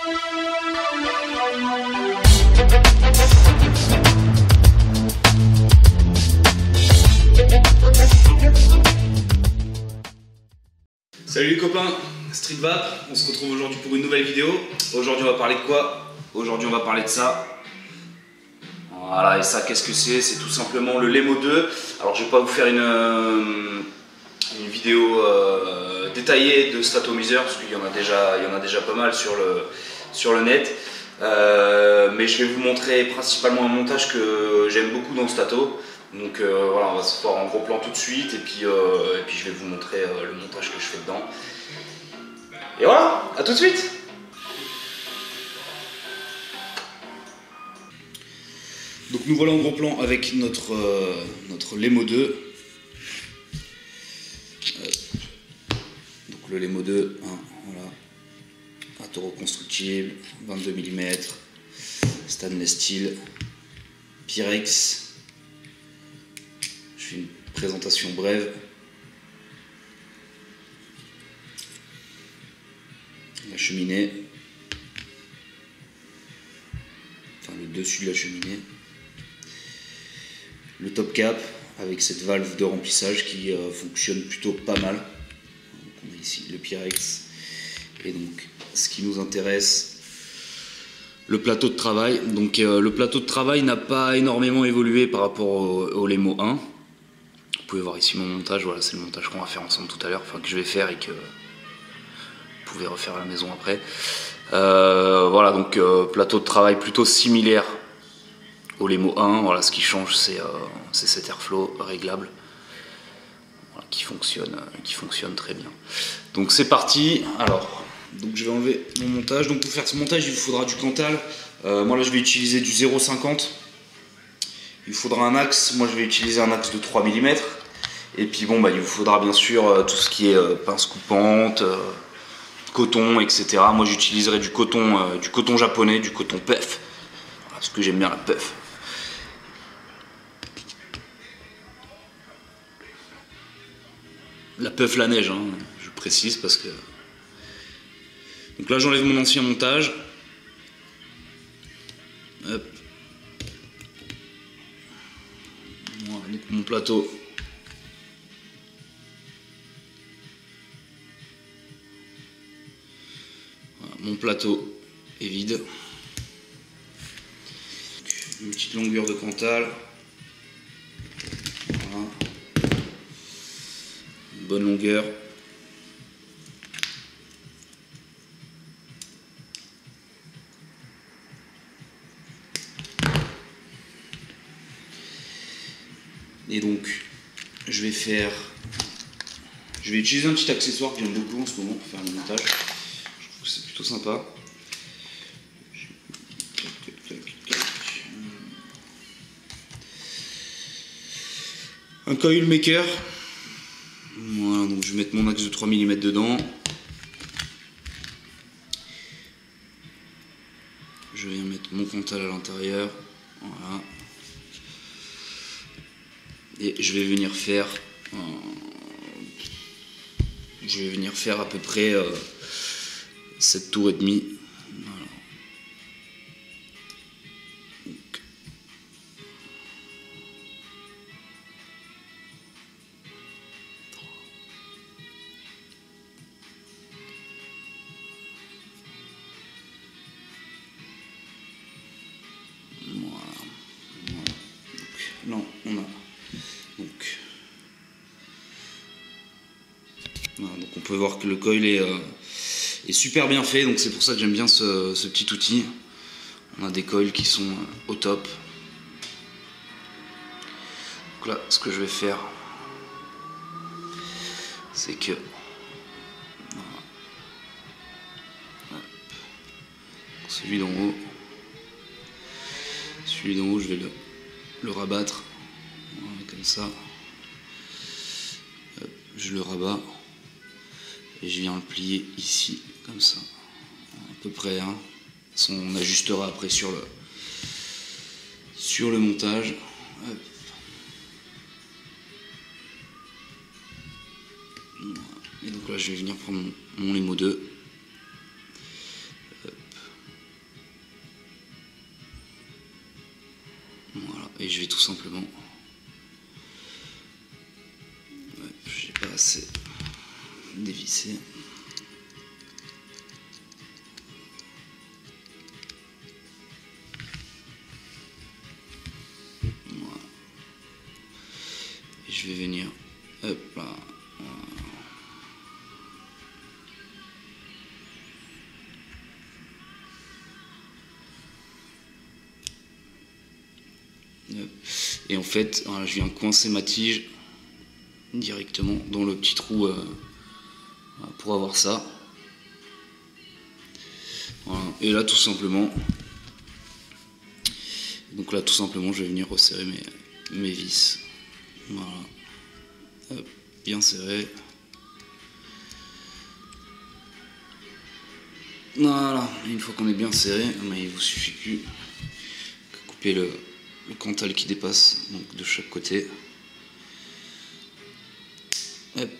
Salut les copains, Street Vap, on se retrouve aujourd'hui pour une nouvelle vidéo. Aujourd'hui on va parler de quoi? Aujourd'hui on va parler de ça. Voilà, et ça qu'est-ce que c'est? C'est tout simplement le Lemo 2. Alors je vais pas vous faire une vidéo détaillée de Statomiser parce qu'il y en a déjà pas mal sur le net. Mais je vais vous montrer principalement un montage que j'aime beaucoup dans Stato. Donc voilà, on va se faire en gros plan tout de suite et puis je vais vous montrer le montage que je fais dedans. Et voilà, à tout de suite. Donc nous voilà en gros plan avec notre Lemo 2. Donc le Lemo 2, hein, voilà. Un taureau constructible, 22 mm, stainless steel, Pyrex. Je fais une présentation brève. La cheminée. Enfin le dessus de la cheminée. Le top cap avec cette valve de remplissage qui fonctionne plutôt pas mal. Donc on a ici le Pyrex. Et donc ce qui nous intéresse, le plateau de travail. Donc le plateau de travail n'a pas énormément évolué par rapport au Lemo 1. Vous pouvez voir ici mon montage, voilà, c'est le montage qu'on va faire ensemble tout à l'heure, enfin que je vais faire et que vous pouvez refaire à la maison après. Voilà, donc plateau de travail plutôt similaire au Lemo 1. Voilà, ce qui change c'est cet airflow réglable, voilà, qui fonctionne très bien. Donc c'est parti. Alors, donc je vais enlever mon montage. Donc pour faire ce montage, il vous faudra du Cantal. Moi là je vais utiliser du 0,50. Il vous faudra un axe. Moi je vais utiliser un axe de 3 mm. Et puis bon, bah, il vous faudra bien sûr tout ce qui est pince coupante, coton, etc. Moi j'utiliserai du coton japonais, du coton puff, parce que j'aime bien la puff. La puff la neige, hein, je précise parce que... Donc là j'enlève mon ancien montage. Hop. Voilà, donc mon plateau. Mon plateau est vide. Une petite longueur de Cantal. Voilà. Une bonne longueur. Et donc, je vais utiliser un petit accessoire que j'aime beaucoup en ce moment pour faire le montage. C'est plutôt sympa. Un coil maker. Voilà, donc je vais mettre mon axe de 3 mm dedans. Je viens mettre mon Cantal à l'intérieur. Voilà. Et je vais venir faire à peu près 7 tours et demi. Voilà. Donc. Voilà. Donc, là, on a. Donc. Voilà, donc on peut voir que le coil est super bien fait, donc c'est pour ça que j'aime bien ce petit outil. On a des coils qui sont au top. Donc là, ce que je vais faire, c'est que voilà. Celui d'en haut, je vais le rabattre, voilà, comme ça. Hop, je le rabats et je viens le plier ici, comme ça, à peu près. Hein. On ajustera après sur le montage. Hop. Et donc là, je vais venir prendre mon Lemo 2. Hop. et je vais tout simplement, j'ai pas assez dévissé. Voilà. Et je vais venir, hop là. Et en fait, voilà, je viens coincer ma tige directement dans le petit trou pour avoir ça. Voilà. Et là, tout simplement, donc là, tout simplement, je vais venir resserrer mes vis. Voilà. Hop, bien serré. Voilà. Et une fois qu'on est bien serré, il vous suffit plus que couper le cantal qui dépasse, donc de chaque côté. Hop,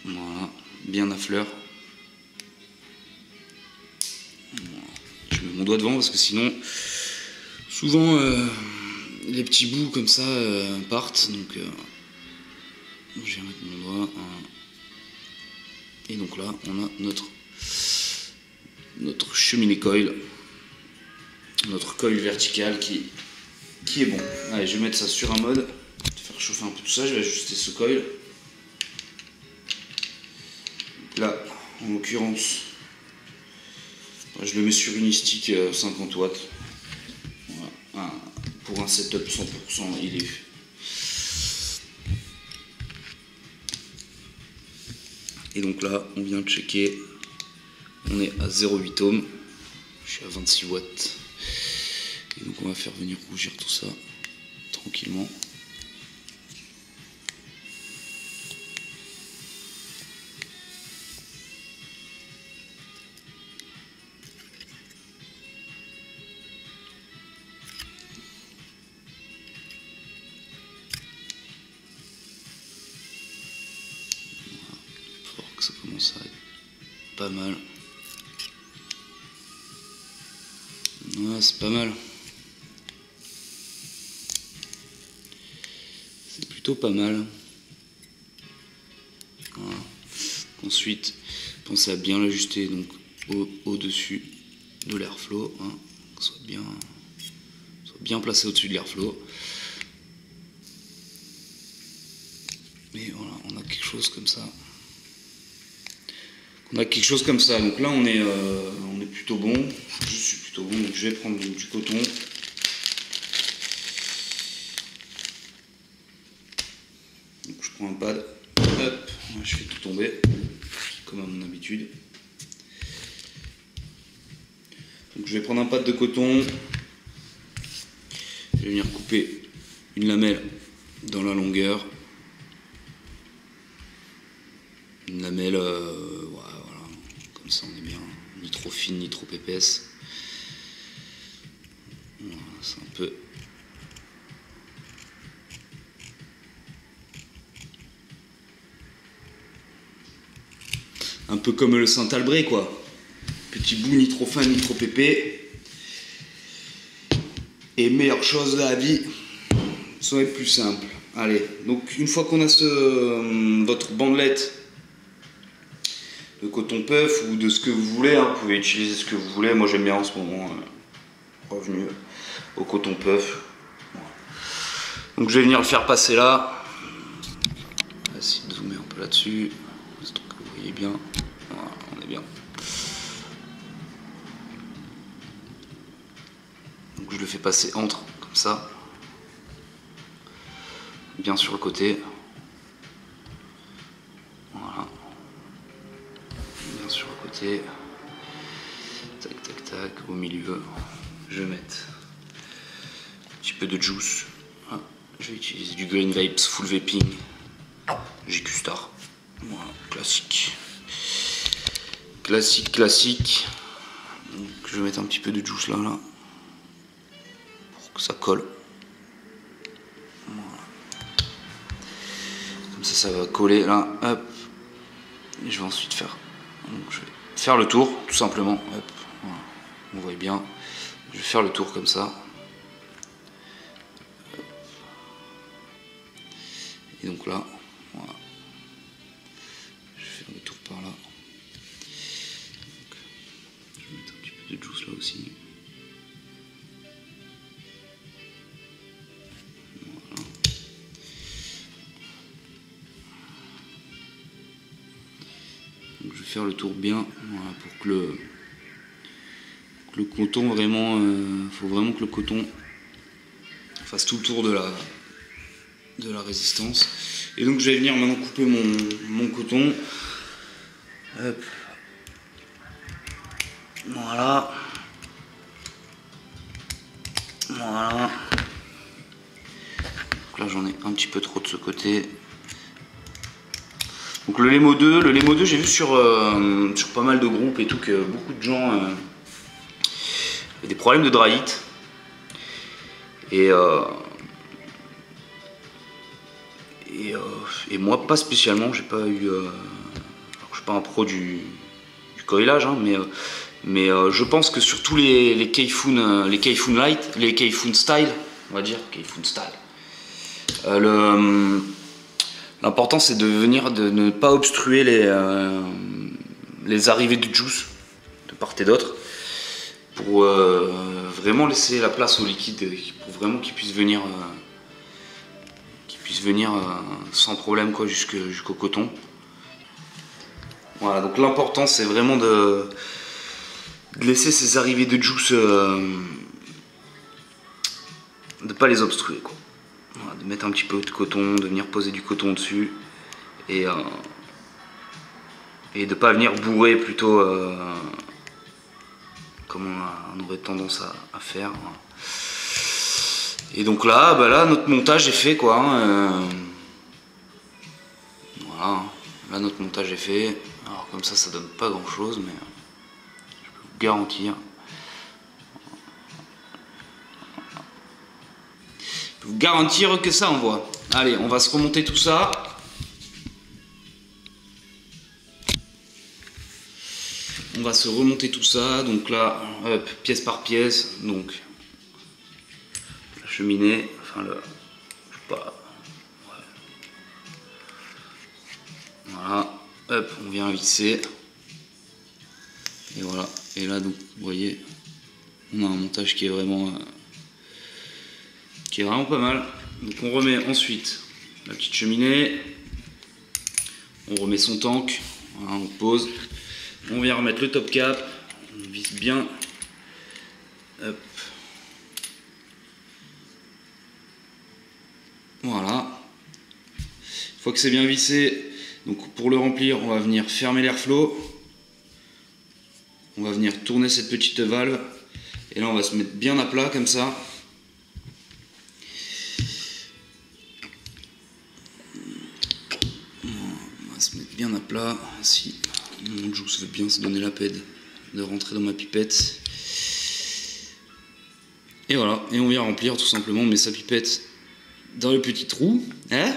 voilà, bien à fleur. Voilà. Je mets mon doigt devant parce que sinon, souvent, les petits bouts comme ça partent. Donc, je vais mettre mon doigt. Et donc là, on a notre cheminée coil, notre coil vertical qui est bon. Allez, je vais mettre ça sur un mode, faire chauffer un peu tout ça, je vais ajuster ce coil. Là, en l'occurrence, je le mets sur une stick 50 watts. Voilà. Pour un setup 100%, il est. Et donc là, on vient de checker, on est à 0,8 ohms, je suis à 26 watts. Et donc on va faire venir rougir tout ça tranquillement. Voilà. Faut voir que ça commence à être pas mal. Ouais, c'est pas mal. C'est plutôt pas mal. Voilà. Ensuite, pensez à bien l'ajuster donc au-dessus de l'airflow, hein, que soit bien placé au-dessus de l'airflow. Et voilà, on a quelque chose comme ça. Donc là, on est plutôt bon. Je suis plutôt bon, donc je vais prendre du coton. Donc je prends un pad, hop, je fais tout tomber, comme à mon habitude. Donc je vais prendre un pad de coton, je vais venir couper une lamelle dans la longueur. Une lamelle, voilà, comme ça on est bien, ni trop fine ni trop épaisse. Voilà, c'est un peu comme le Saint-Albré, quoi. Petit bout ni trop fin ni trop épais. Et meilleure chose de la vie, ça va être plus simple. Allez, donc une fois qu'on a votre bandelette de coton puff ou de ce que vous voulez, hein, vous pouvez utiliser ce que vous voulez. Moi j'aime bien en ce moment revenu au coton puff. Voilà. Donc je vais venir le faire passer là. On va essayer de zoomer un peu là-dessus, histoire que vous voyez bien. Voilà, on est bien. Donc je le fais passer entre, comme ça. Bien sur le côté. Voilà. Bien sur le côté. Tac, tac, tac. Au milieu, je vais mettre un petit peu de juice. Ah, je vais utiliser du Green Vapes Full Vaping. GQ Star. Voilà, classique. Classique. Donc, je vais mettre un petit peu de juice là. Pour que ça colle. Voilà. Comme ça va coller là. Hop. Et je vais ensuite faire. Donc, je vais faire le tour, tout simplement. Hop. Voilà. Vous voyez bien. Je vais faire le tour comme ça. Et donc là, voilà. Je vais faire le tour par là. Donc, je vais mettre un petit peu de juice là aussi. Voilà. Donc je vais faire le tour bien, voilà, pour que le coton vraiment, faut vraiment que le coton fasse tout le tour de la résistance. Et donc je vais venir maintenant couper mon coton. Hop. Voilà. Voilà. Donc là j'en ai un petit peu trop de ce côté. Donc le Lemo 2, j'ai vu sur pas mal de groupes et tout que beaucoup de gens avaient des problèmes de dry heat. Et moi pas spécialement, j'ai pas eu. Je suis pas un pro du coilage, hein, mais je pense que sur tous les Keifun Light, les Keifun Style, on va dire Keifun Style, l'important c'est de ne pas obstruer les arrivées de juice de part et d'autre, pour vraiment laisser la place au liquide, pour vraiment qu'il puisse venir sans problème quoi, jusqu'au coton. Voilà, donc l'important c'est vraiment de laisser ces arrivées de juice, de pas les obstruer quoi. Voilà, de mettre un petit peu de coton, de venir poser du coton dessus et de pas venir bourrer plutôt comme on aurait tendance à faire. Et donc là, là notre montage est fait quoi. Voilà, là notre montage est fait. Alors comme ça donne pas grand chose, mais je peux vous garantir. Je peux vous garantir que ça envoie. Allez, on va se remonter tout ça. On va se remonter tout ça. Donc là, hop, pièce par pièce. Donc la cheminée, enfin le, je sais pas. Ouais. Voilà. Hop, on vient visser. Et voilà. Et là, donc, vous voyez, on a un montage qui est vraiment pas mal. Donc on remet ensuite la petite cheminée. On remet son tank. Voilà, on pose. On vient remettre le top cap. On visse bien. Hop. Voilà. Une fois que c'est bien vissé, donc pour le remplir, on va venir fermer l'airflow. On va venir tourner cette petite valve. Et là, on va se mettre bien à plat comme ça. On va se mettre bien à plat. Si mon juice veut bien se donner la peine de rentrer dans ma pipette. Et voilà. Et on vient remplir tout simplement. On met sa pipette dans le petit trou. Hein ?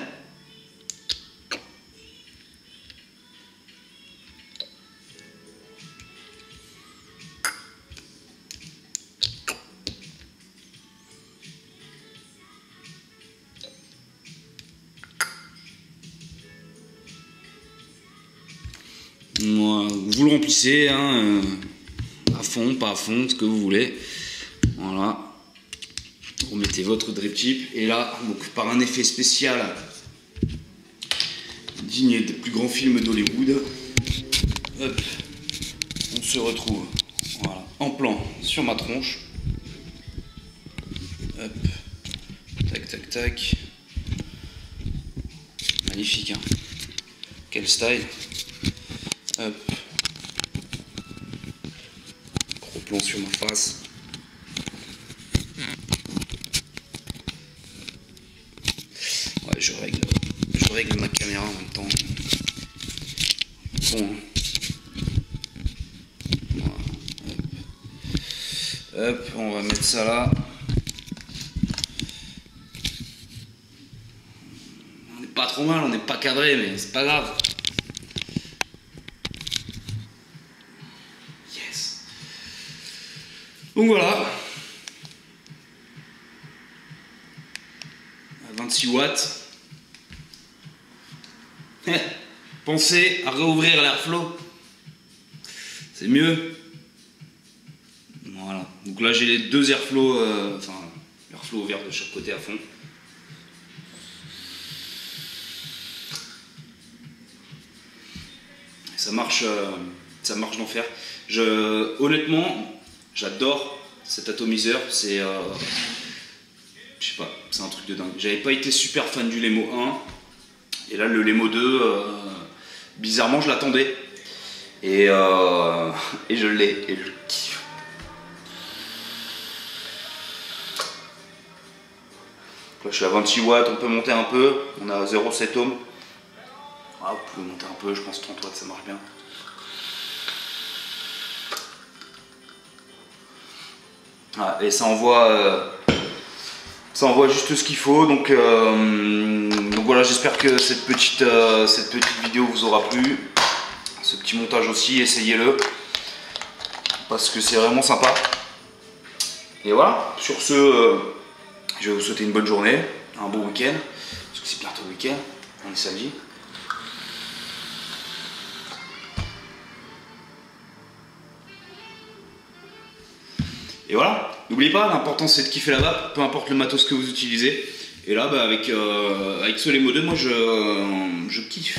Vous le remplissez hein, à fond, pas à fond, ce que vous voulez. Voilà. Vous mettez votre drip tip et là, donc, par un effet spécial digne des plus grands films d'Hollywood, hop, on se retrouve voilà, en plan sur ma tronche. Hop, tac, tac, tac. Magnifique, hein. Quel style. Hop. Gros plan sur ma face. Ouais, je règle ma caméra en même temps. Bon. Voilà. Hop, on va mettre ça là. On n'est pas trop mal, on n'est pas cadré, mais c'est pas grave. Donc voilà, à 26 watts, Pensez à réouvrir l'Airflow. C'est mieux. Voilà. Donc là j'ai les deux Airflow, enfin l'Airflow ouvert de chaque côté à fond. Ça marche d'enfer. Honnêtement, j'adore cet atomiseur. C'est, je sais pas, c'est un truc de dingue. J'avais pas été super fan du Lemo 1. Et là, le Lemo 2, bizarrement, je l'attendais. Et je l'ai. Et je kiffe. Là, je suis à 26 watts, on peut monter un peu. On a 0,7 ohms. Ah, vous pouvez monter un peu, je pense 30 watts, ça marche bien. Ah, et ça envoie juste ce qu'il faut. Donc voilà, j'espère que cette petite vidéo vous aura plu. Ce petit montage aussi, essayez-le. Parce que c'est vraiment sympa. Et voilà, sur ce, je vais vous souhaiter une bonne journée, un bon week-end. Parce que c'est bientôt le week-end, on est samedi. Et voilà, n'oubliez pas, l'important c'est de kiffer la vape, peu importe le matos que vous utilisez. Et là, bah, avec ce Lemo 2, moi je kiffe.